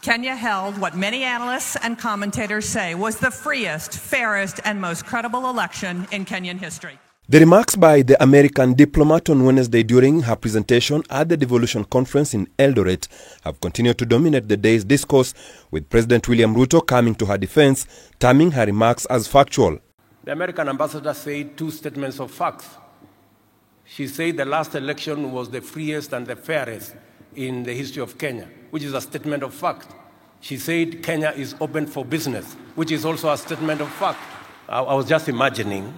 Kenya held what many analysts and commentators say was the freest, fairest, and most credible election in Kenyan history. The remarks by the American diplomat on Wednesday during her presentation at the devolution conference in Eldoret have continued to dominate the day's discourse, with President William Ruto coming to her defense, terming her remarks as factual. The American ambassador said two statements of facts. She said the last election was the freest and the fairest in the history of Kenya, which is a statement of fact. She said Kenya is open for business, which is also a statement of fact. I was just imagining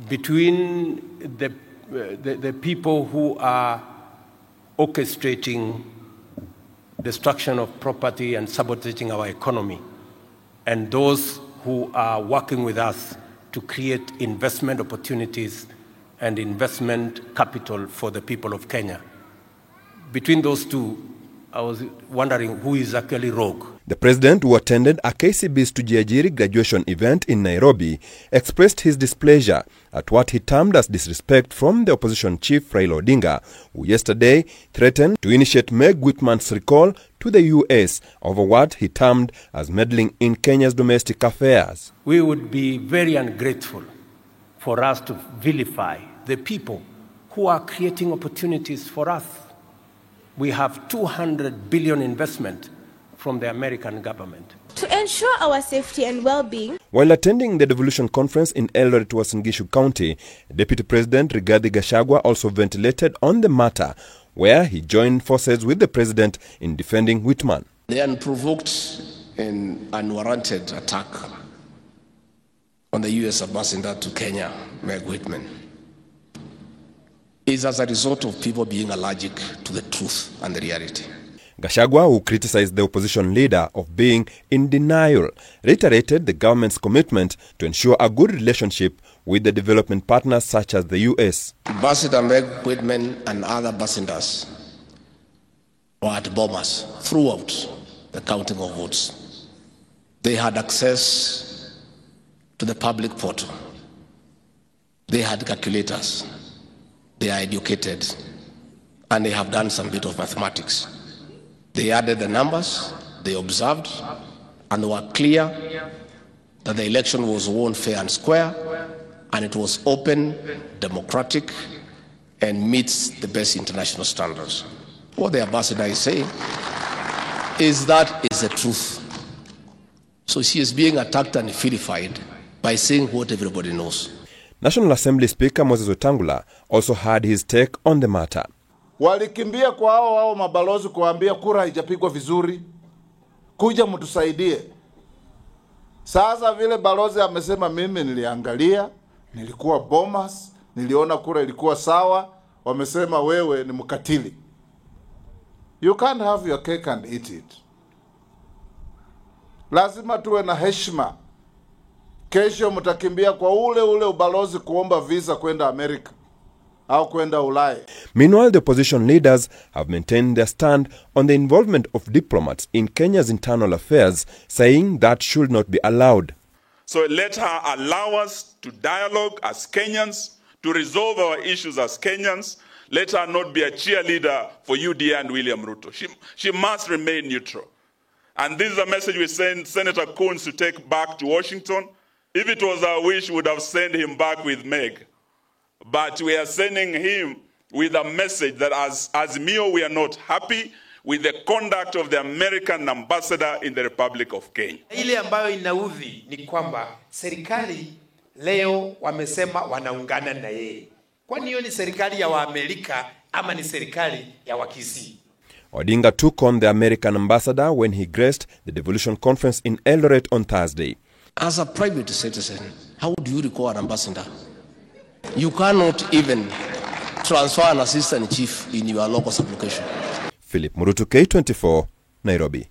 between the people who are orchestrating destruction of property and sabotaging our economy, and those who are working with us to create investment opportunities and investment capital for the people of Kenya. Between those two, I was wondering who is actually rogue. The president, who attended a KCB's Tujiajiri graduation event in Nairobi, expressed his displeasure at what he termed as disrespect from the opposition chief Raila Odinga, who yesterday threatened to initiate Meg Whitman's recall to the US over what he termed as meddling in Kenya's domestic affairs. We would be very ungrateful for us to vilify the people who are creating opportunities for us. We have 200 billion investment from the American government. To ensure our safety and well-being. While attending the devolution conference in Eldoret, Uasin Gishu County, Deputy President Rigathi Gachagua also ventilated on the matter, where he joined forces with the president in defending Whitman. The unprovoked and unwarranted attack on the US Ambassador to Kenya, Meg Whitman, is as a result of people being allergic to the truth and the reality. Gachagua, who criticized the opposition leader of being in denial, reiterated the government's commitment to ensure a good relationship with the development partners such as the US. Ambassador Meg Whitman and other ambassadors were at bombers throughout the counting of votes. They had access to the public portal. They had calculators. They are educated, and they have done some bit of mathematics. They added the numbers, they observed, and were clear that the election was won fair and square, and it was open, democratic, and meets the best international standards. What the ambassador is saying is that is the truth. So she is being attacked and vilified by saying what everybody knows. National Assembly Speaker Moses Wetangula also had his take on the matter. Walikimbia kwa hao mabalozi kuambia kura haijapigwa vizuri, kuja mtusaidie. Sasa vile balozi amesema mimi niliangalia, nilikuwa bomas, niliona kura ilikuwa sawa, wamesema wewe ni mkatili. You can't have your cake and eat it. Lazima tuwe na heshima. Kesho mtakimbia kwa ule ubalozi kuomba visa kwenda Amerika au kwenda Ulaya. Meanwhile, the opposition leaders have maintained their stand on the involvement of diplomats in Kenya's internal affairs, saying that should not be allowed. So let her allow us to dialogue as Kenyans, to resolve our issues as Kenyans. Let her not be a cheerleader for UDA and William Ruto. She must remain neutral. And this is a message we send Senator Coons to take back to Washington. If it was our wish, we would have sent him back with Meg. But we are sending him with a message that as Mio, we are not happy with the conduct of the American ambassador in the Republic of Kenya. Ile ambayo inaudhi ni kwamba serikali leo wamesema wanaungana na yeye. Kwani hiyo ni serikali ya Waamerika ama ni serikali ya Wakisii? Odinga took on the American ambassador when he graced the devolution conference in Eldoret on Thursday. As a private citizen, how do you recall an ambassador? You cannot even transfer an assistant chief in your local application. Philip Murutu, K24, Nairobi.